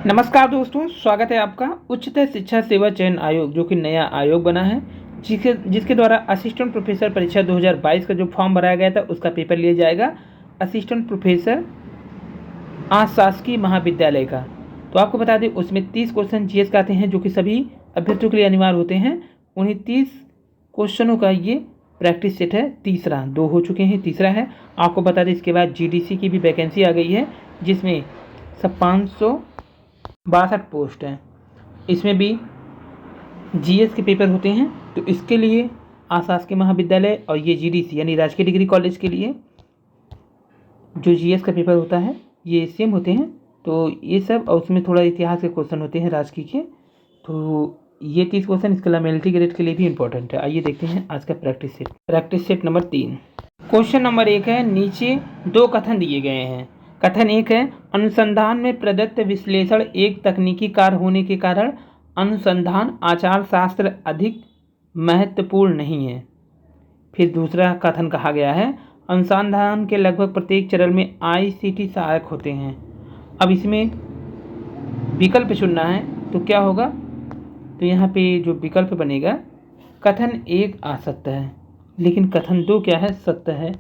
नमस्कार दोस्तों, स्वागत है आपका। उच्चतर शिक्षा सेवा चयन आयोग जो कि नया आयोग बना है, जिसके द्वारा असिस्टेंट प्रोफेसर परीक्षा 2022 का जो फॉर्म भराया गया था उसका पेपर लिया जाएगा। असिस्टेंट प्रोफेसर शासकीय महाविद्यालय का। तो आपको बता दें उसमें 30 क्वेश्चन जीएस का आते हैं जो कि सभी अभ्यर्थियों के लिए अनिवार्य होते हैं। उन्हीं 30 क्वेश्चनों का ये प्रैक्टिस सेट है। तीसरा, 2 हो चुके हैं, तीसरा है। आपको बता दें इसके बाद जीडीसी की भी वैकेंसी आ गई है, जिसमें सब 562 पोस्ट हैं। इसमें भी जीएस के पेपर होते हैं। तो इसके लिए शासकीय महाविद्यालय और ये जीडीसी यानी राजकीय डिग्री कॉलेज के लिए जो जीएस का पेपर होता है ये सेम होते हैं। तो ये सब, और उसमें थोड़ा इतिहास के क्वेश्चन होते हैं राजकीय के। तो ये 30 क्वेश्चन इसके अलावा एलटी ग्रेड के लिए भी इंपॉर्टेंट है। आइए देखते हैं आज का practice set number 3। Question number 1 है, नीचे 2 कथन दिए गए हैं। कथन 1 है, अनुसंधान में प्रदत्त विश्लेषण एक तकनीकी कार्य होने के कारण अनुसंधान आचार शास्त्र अधिक महत्वपूर्ण नहीं है। फिर दूसरा कथन कहा गया है, अनुसंधान के लगभग प्रत्येक चरण में आईसीटी सहायक होते हैं। अब इसमें विकल्प चुनना है तो क्या होगा, तो यहाँ पे जो विकल्प बनेगा, कथन 1 असत्य है लेकिन कथन 2 क्या है, सत्य है।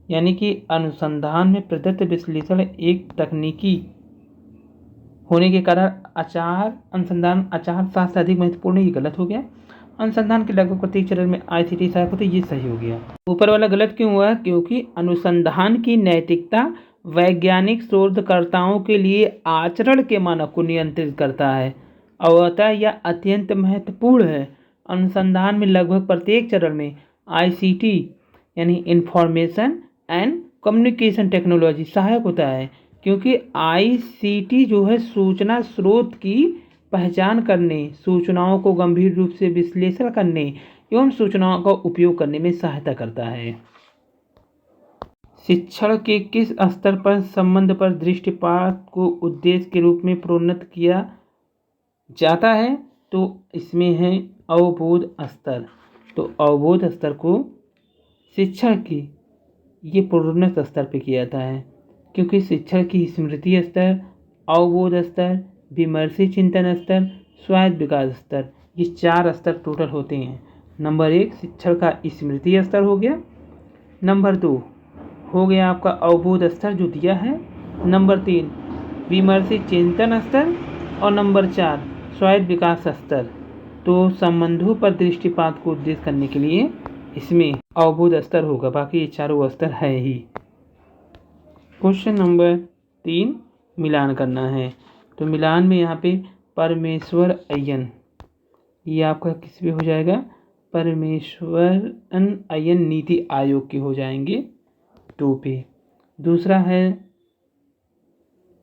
यानी कि अनुसंधान में प्रदत्त विश्लेषण एक तकनीकी होने के कारण अनुसंधान आचार शास्त्र अधिक महत्वपूर्ण, ये गलत हो गया। अनुसंधान के लगभग प्रत्येक चरण में आईसीटी सहायक होते, ये सही हो गया। ऊपर वाला गलत क्यों हुआ, क्योंकि अनुसंधान की नैतिकता वैज्ञानिक शोधकर्ताओं के लिए आचरण के मानक को नियंत्रित करता है और अतः यह अत्यंत महत्वपूर्ण है। अनुसंधान में लगभग प्रत्येक चरण में आईसीटी यानी इंफॉर्मेशन एंड कम्युनिकेशन टेक्नोलॉजी सहायक होता है, क्योंकि आईसीटी जो है सूचना स्रोत की पहचान करने, सूचनाओं को गंभीर रूप से विश्लेषण करने एवं सूचनाओं का उपयोग करने में सहायता करता है। शिक्षण के किस स्तर पर संबंध पर दृष्टिपात को उद्देश्य के रूप में प्रोन्नत किया जाता है, तो इसमें है अवबोध स्तर। तो अवबोध स्तर को शिक्षण की ये प्रोन्नत स्तर पे किया जाता है, क्योंकि शिक्षण की स्मृति स्तर, अवबोध स्तर, विमर्शी चिंतन स्तर, स्वायत्त विकास स्तर, ये 4 स्तर टोटल होते हैं। नंबर 1 शिक्षण का स्मृति स्तर हो गया, नंबर 2 हो गया आपका अवबोध स्तर जो दिया है, नंबर 3 विमर्शी चिंतन स्तर और नंबर 4 स्वायत्त विकास स्तर। तो संबंधों पर दृष्टिपात को उद्देश्य करने के लिए इसमें अवबोध स्तर होगा, बाकी ये 4 स्तर है ही। क्वेश्चन नंबर 3 मिलान करना है। तो मिलान में यहाँ पे परमेश्वर अय्यन, ये आपका किस पे हो जाएगा, परमेश्वरन अय्यन नीति आयोग के हो जाएंगे 2 पे। दूसरा है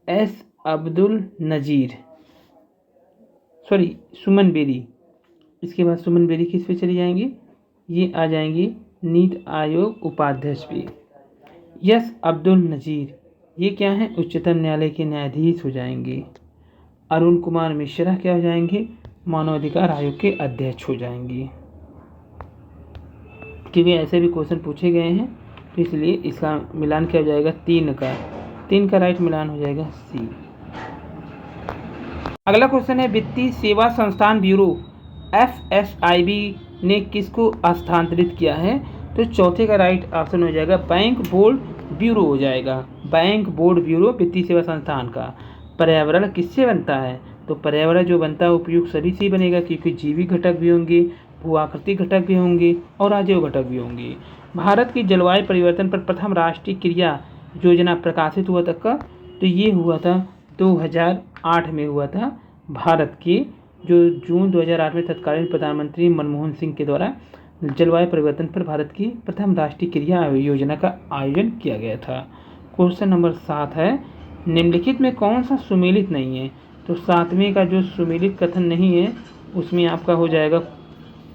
एस अब्दुल नजीर, सुमन बेरी। इसके बाद सुमन बेरी किस पे चली जाएंगी, ये आ जाएंगी नीति आयोग उपाध्यक्ष पे। यस अब्दुल नजीर ये क्या है, उच्चतम न्यायालय के न्यायाधीश हो जाएंगे। अरुण कुमार मिश्रा क्या हो जाएंगे, मानवाधिकार आयोग के अध्यक्ष हो जाएंगे। क्योंकि ऐसे भी क्वेश्चन पूछे गए हैं तो इसलिए इसका मिलान क्या हो जाएगा, 3 का राइट मिलान हो जाएगा सी। अगला क्वेश्चन है, वित्तीय सेवा संस्थान ब्यूरो एफएसआईबी ने किसको स्थानांतरित किया है, तो चौथे का राइट ऑप्शन हो जाएगा बैंक बोर्ड ब्यूरो हो जाएगा। बैंक बोर्ड ब्यूरो वित्तीय सेवा संस्थान का। पर्यावरण किससे बनता है, तो पर्यावरण जो बनता है उपयुक्त सभी से ही बनेगा, क्योंकि जीवित घटक भी होंगे, भू-आकृतिक घटक भी होंगे और अजैव घटक भी होंगे। भारत की जलवायु परिवर्तन पर प्रथम राष्ट्रीय क्रिया योजना प्रकाशित हुआ था कब, तो ये हुआ था 2008 में हुआ था। भारत के जो जून 2008 में तत्कालीन प्रधानमंत्री मनमोहन सिंह के द्वारा जलवायु परिवर्तन पर भारत की प्रथम राष्ट्रीय क्रिया योजना का आयोजन किया गया था। क्वेश्चन नंबर 7 है, निम्नलिखित में कौन सा सुमेलित नहीं है, तो 7वें का जो सुमेलित कथन नहीं है उसमें आपका हो जाएगा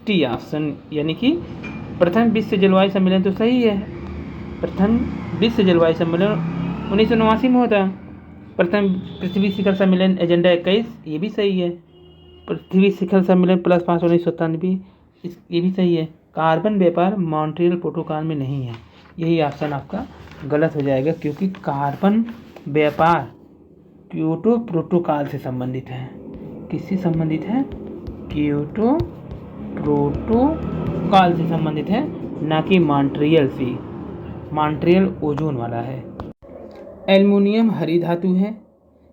टी ऑप्शन, यानी कि प्रथम विश्व जलवायु सम्मेलन तो सही है। प्रथम विश्व जलवायु सम्मेलन 1989 में होता। प्रथम पृथ्वी शिखर सम्मेलन एजेंडा 21 ये भी सही है। पृथ्वी शिखर सम्मेलन प्लस 5 1997 ये भी सही है। कार्बन व्यापार मॉन्ट्रियल प्रोटोकॉल में नहीं है, यही ऑप्शन आपका गलत हो जाएगा, क्योंकि कार्बन व्यापार क्योटो प्रोटोकॉल से संबंधित है। किससे संबंधित है? क्योटो प्रोटोकॉल से संबंधित है, ना कि मॉन्ट्रियल से। मॉन्ट्रियल ओजोन वाला है। एल्युमिनियम हरी धातु है।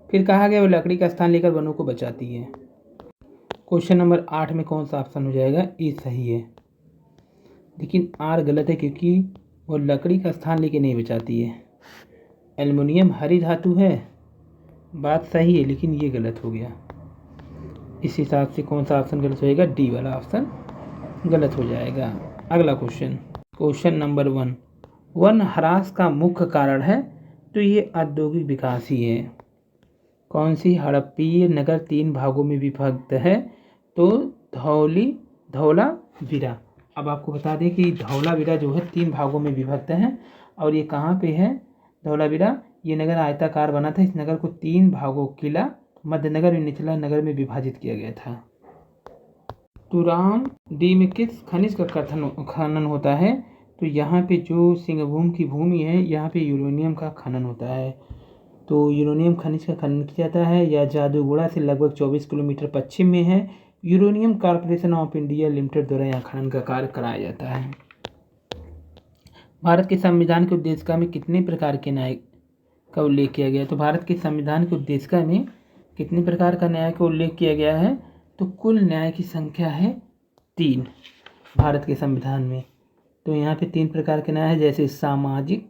फिर कहा गया वो लकड़ी का स्थान लेकर वनों को बचाती है। क्वेश्चन नंबर 8 में कौन सा ऑप्शन हो जाएगा? ए सही है, लेकिन आर गलत है क्योंकि वो लकड़ी का स्थान लेके नहीं बचाती है। एल्युमिनियम हरी धातु है, बात सही है, लेकिन ये गलत हो गया। इस हिसाब से कौन सा ऑप्शन गलत हो जाएगा? डी वाला ऑप्शन गलत हो जाएगा। अगला क्वेश्चन नंबर 1, वन ह्रास का मुख्य कारण है, तो ये औद्योगिक विकास ही है। कौन सी? हड़प्पीय नगर 3 भागों में विभक्त है, तो धौलावीरा। अब आपको बता दें कि धौलावीरा जो है 3 भागों में विभक्त है, और ये कहाँ पे है? धौलावीरा ये नगर आयताकार बना था। इस नगर को 3 भागों, किला, मध्य नगर और निचला नगर में विभाजित किया गया था। तुरान डी में किस खनिज का खनन होता है? तो यहाँ पे जो सिंहभूम की भूमि है, यहाँ पे यूरेनियम का खनन होता है। तो यूरेनियम खनिज का खनन किया जाता है। यह जादूगोड़ा से लगभग 24 किलोमीटर पश्चिम में है। Uranium corporation of India limited द्वारा यहाँ खनन का कार्य कराया जाता है। भारत के संविधान के उद्देशिका में कितने प्रकार के न्याय का उल्लेख किया गया? तो भारत के संविधान के उद्देशिका में कितने प्रकार का न्याय का उल्लेख किया गया है? तो कुल न्याय की संख्या है 3 भारत के संविधान में। तो यहाँ पे 3 प्रकार के न्याय है, जैसे सामाजिक,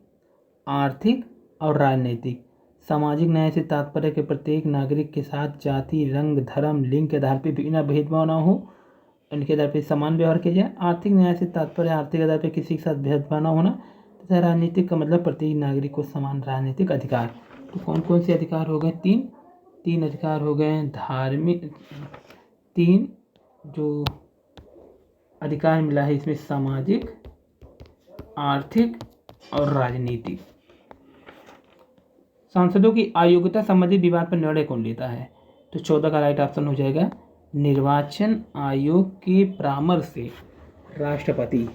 आर्थिक और राजनीतिक। सामाजिक न्याय से तात्पर्य के प्रत्येक नागरिक के साथ जाति, रंग, धर्म, लिंग के आधार पर बिना भेदभाव न हो, इनके आधार पर समान व्यवहार किया जाए। आर्थिक न्याय से तात्पर्य आर्थिक आधार पर किसी के साथ भेदभाव न होना, तथा राजनीतिक का मतलब प्रत्येक नागरिक को समान राजनीतिक अधिकार। तो कौन कौन से अधिकार हो गए? 3 अधिकार हो गए। धार्मिक 3 जो अधिकार मिला है इसमें सामाजिक, आर्थिक और राजनीतिक। सांसदों की अयोग्यता संबंधी विवाद पर निर्णय कौन लेता है? तो 14 का राइट ऑप्शन हो जाएगा निर्वाचन आयोग के परामर्श से राष्ट्रपति।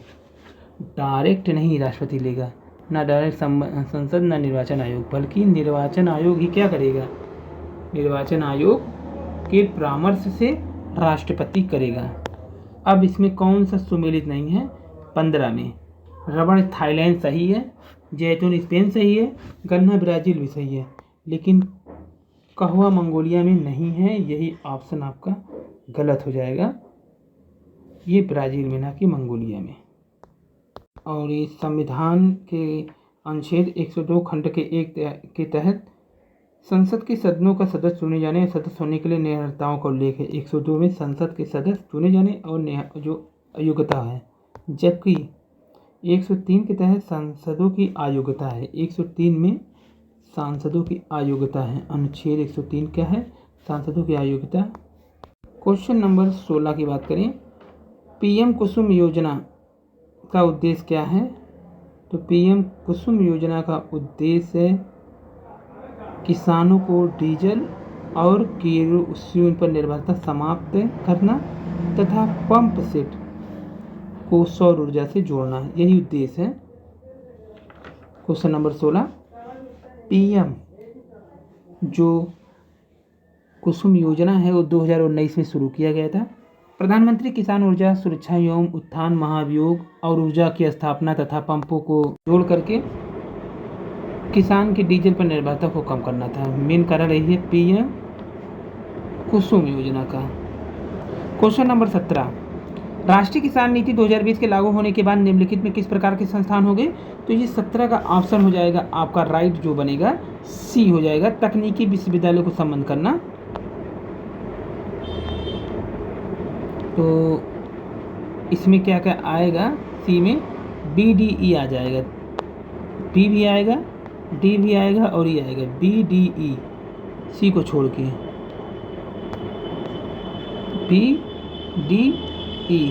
डायरेक्ट नहीं राष्ट्रपति लेगा, ना डायरेक्ट संसद, ना निर्वाचन आयोग, बल्कि निर्वाचन आयोग ही क्या करेगा? निर्वाचन आयोग के परामर्श से राष्ट्रपति करेगा। अब इसमें कौन सा सुमेलित नहीं है? 15 में रबड़ थाईलैंड सही है, जैतून स्पेन सही है, गन्ना ब्राज़ील भी सही है, लेकिन कहवा मंगोलिया में नहीं है। यही ऑप्शन आपका गलत हो जाएगा। ये ब्राज़ील में, ना कि मंगोलिया में। और इस संविधान के अनुच्छेद 102 खंड के 1 के तहत संसद के सदनों का सदस्य चुने जाने या सदस्य होने के लिए नियताओं का उल्लेख है। 102 में संसद के सदस्य चुने जाने और जो अयोग्यता है, जबकि 103 के तहत सांसदों की अयोग्यता है। 103 में सांसदों की अयोग्यता है। अनुच्छेद 103 क्या है? सांसदों की अयोग्यता। क्वेश्चन नंबर 16 की बात करें, पीएम कुसुम योजना का उद्देश्य क्या है? तो पीएम कुसुम योजना का उद्देश्य किसानों को डीजल और केरोसिन पर निर्भरता समाप्त करना तथा पंप सेट को सौर ऊर्जा से जोड़ना, यही उद्देश्य है। क्वेश्चन नंबर 16, पीएम जो कुसुम योजना है वो 2019 में शुरू किया गया था। प्रधानमंत्री किसान ऊर्जा सुरक्षा एवं उत्थान महाभियोग और ऊर्जा की स्थापना तथा पंपों को जोड़ करके किसान के डीजल पर निर्भरता को कम करना था। मेन कारण यही है पीएम कुसुम योजना का। क्वेश्चन नंबर 17, राष्ट्रीय किसान नीति 2020 के लागू होने के बाद निम्नलिखित में किस प्रकार के संस्थान होंगे? तो ये 17 का ऑप्शन हो जाएगा आपका राइट, जो बनेगा सी हो जाएगा, तकनीकी विश्वविद्यालय को संबद्ध करना। तो इसमें क्या क्या आएगा? सी में BDE आ जाएगा, बी भी आएगा, डी भी आएगा और ई आएगा, BDE, सी को छोड़ के BDE,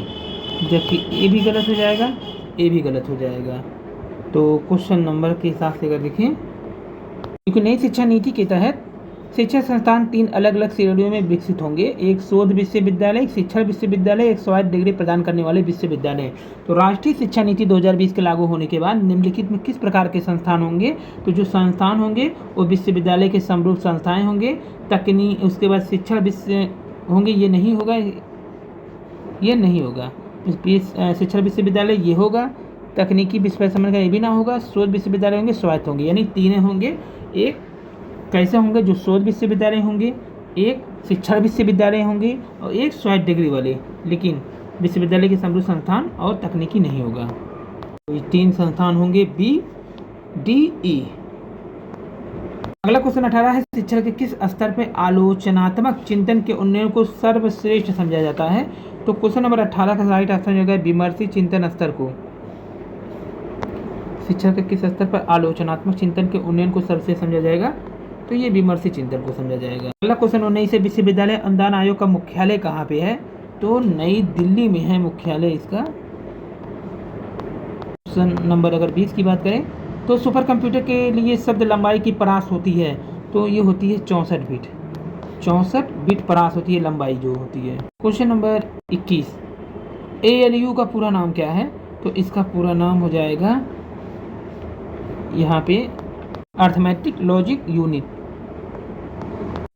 जबकि ए भी गलत हो जाएगा, ए भी गलत हो जाएगा। तो क्वेश्चन नंबर के हिसाब से अगर देखें, क्योंकि नई शिक्षा नीति के तहत शिक्षा संस्थान 3 अलग अलग श्रेणियों में विकसित होंगे, एक शोध विश्वविद्यालय, एक शिक्षण विश्वविद्यालय, एक स्वायत्त डिग्री प्रदान करने वाले विश्वविद्यालय। तो राष्ट्रीय शिक्षा नीति 2020 के लागू होने के बाद निम्नलिखित में किस प्रकार के संस्थान होंगे? तो जो संस्थान होंगे वो विश्वविद्यालय के समरूप संस्थाएं होंगे। उसके बाद शिक्षण विश्व होंगे, ये नहीं होगा, ये नहीं होगा। शिक्षण विश्वविद्यालय ये होगा, तकनीकी विश्वविद्यालय का ये भी ना होगा, शोध विश्वविद्यालय होंगे, स्वायत्त होंगे, यानी 3 होंगे। एक कैसे होंगे? जो शोध विश्वविद्यालय होंगे, एक शिक्षण विश्वविद्यालय होंगे और एक स्वायत्त डिग्री वाले, लेकिन विश्वविद्यालय के समरूप संस्थान और तकनीकी नहीं होगा। तो ये 3 संस्थान होंगे, बी, डी, ई। अगला क्वेश्चन 18 है, शिक्षा के किस स्तर पर आलोचनात्मक चिंतन के उन्नयन को सर्वश्रेष्ठ समझा जाता है? तो क्वेश्चन नंबर 18 का राइट आंसर हो गया विमर्शी चिंतन स्तर को। शिक्षा के किस स्तर पर आलोचनात्मक चिंतन के उन्नयन को सर्वश्रेष्ठ समझा जाएगा? तो ये विमर्शी चिंतन को समझा जाएगा। अगला क्वेश्चन 19 से विश्वविद्यालय अनुदान आयोग का मुख्यालय कहाँ पे है? तो नई दिल्ली में है मुख्यालय इसका। क्वेश्चन नंबर अगर 20 की बात करें तो सुपर कंप्यूटर के लिए शब्द लंबाई की परास होती है, तो ये होती है 64 बिट। 64 बिट परास होती है लंबाई जो होती है। क्वेश्चन नंबर 21, ALU का पूरा नाम क्या है? तो इसका पूरा नाम हो जाएगा यहाँ पे arithmetic logic unit.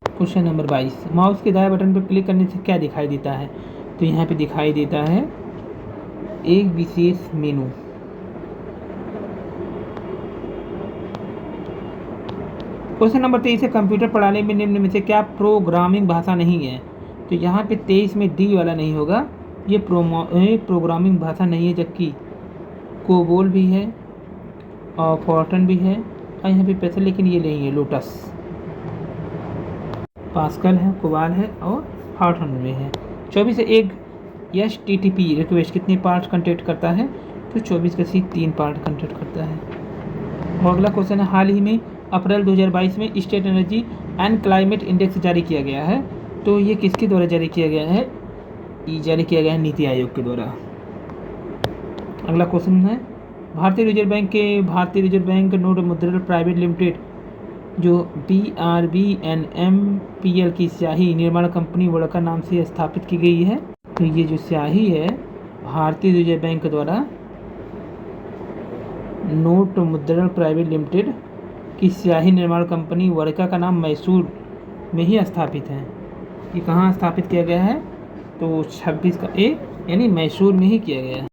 Question number 22, mouse के दाएं बटन पर क्लिक करने से क्या दिखाई देता है? तो यहाँ पे दिखाई देता है एक विशेष मेनू। क्वेश्चन नंबर 23 है, कंप्यूटर प्रणाली में निम्न में से क्या प्रोग्रामिंग भाषा नहीं है? तो यहाँ पे 23 में डी वाला नहीं होगा, ये प्रोग्रामिंग भाषा नहीं है, जबकि कोबोल भी है और फॉर्टन भी है और यहाँ पे पैसे, लेकिन ये नहीं है। लोटस, पास्कल है, कोबाल है और फॉर्टन में है। 24 से एक HTTP रिक्वेस्ट कितने पार्ट कंटेक्ट करता है? तो 24 का सी 3 पार्ट कंटेक्ट करता है। और अगला क्वेश्चन है, हाल ही में अप्रैल 2022 में state energy and climate index जारी किया गया है, तो ये किसके द्वारा जारी किया गया है? ये जारी किया गया है नीति आयोग के द्वारा। अगला क्वेश्चन है, भारतीय रिजर्व बैंक नोट मुद्रा प्राइवेट लिमिटेड जो BRBNMPL की स्याही निर्माण कंपनी वोडका नाम से स्थापित की गई है। तो ये जो स्याही है भारतीय रिजर्व बैंक द्वारा नोट मुद्रण प्राइवेट लिमिटेड की स्याही निर्माण कंपनी वोडका का नाम मैसूर में ही स्थापित है। ये कहाँ स्थापित किया गया है? तो 26 का ए, यानी मैसूर में ही किया गया है।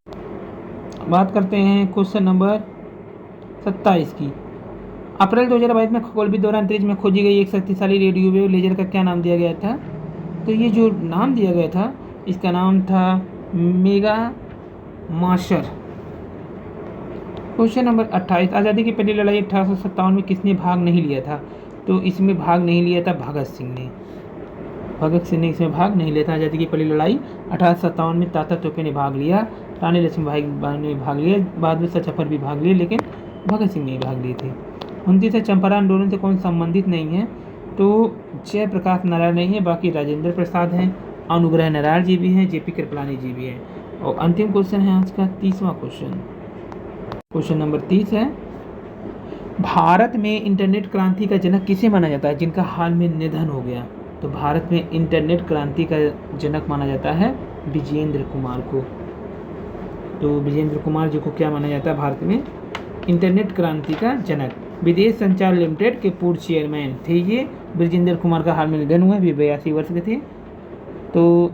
बात करते हैं क्वेश्चन नंबर 27 की। अप्रैल 2022 में खगोलविद द्वारा अंतरिक्ष में खोजी गई एक शक्तिशाली रेडियो वेव लेजर का क्या नाम दिया गया था? तो ये जो नाम दिया गया था इसका नाम था मेगा माशर। क्वेश्चन नंबर 28, आज़ादी की पहली लड़ाई 1857 में किसने भाग नहीं लिया था? तो इसमें भाग नहीं लिया था भगत सिंह ने। भगत सिंह ने इसमें भाग नहीं लिया था। आज़ादी की पहली लड़ाई 1857 में तात्या तोपे ने भाग लिया, रानी लक्ष्मीबाई ने भाग लिया, बहादुर शाह जफर भी भाग लिए, लेकिन भगत सिंह ने भाग लिए थे। 29 से चंपारण आंदोलन से कौन संबंधित नहीं है? तो जयप्रकाश नारायण नहीं है, बाकी राजेंद्र प्रसाद हैं, अनुग्रह नारायण जी भी हैं, JP कृपलानी जी भी हैं। और अंतिम क्वेश्चन है आज का 30वां क्वेश्चन। क्वेश्चन नंबर 30 है, भारत में इंटरनेट क्रांति का जनक किसे माना जाता है जिनका हाल में निधन हो गया? तो भारत में इंटरनेट क्रांति का जनक माना जाता है विजयेंद्र कुमार को। तो विजयेंद्र कुमार जी को क्या माना जाता है भारत में? इंटरनेट क्रांति का जनक। विदेश संचार लिमिटेड के पूर्व चेयरमैन थे ये। विजयेंद्र कुमार का हाल में निधन हुआ, वे 82 वर्ष के थे। तो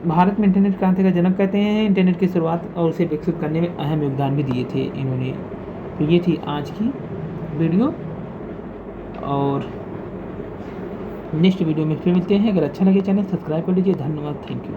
भारत में इंटरनेट क्रांति का जनक कहते हैं। इंटरनेट की शुरुआत और उसे विकसित करने में अहम योगदान भी दिए थे इन्होंने। तो ये थी आज की वीडियो, और नेक्स्ट वीडियो में फिर मिलते हैं। अगर अच्छा लगे चैनल सब्सक्राइब कर लीजिए। धन्यवाद, थैंक यू।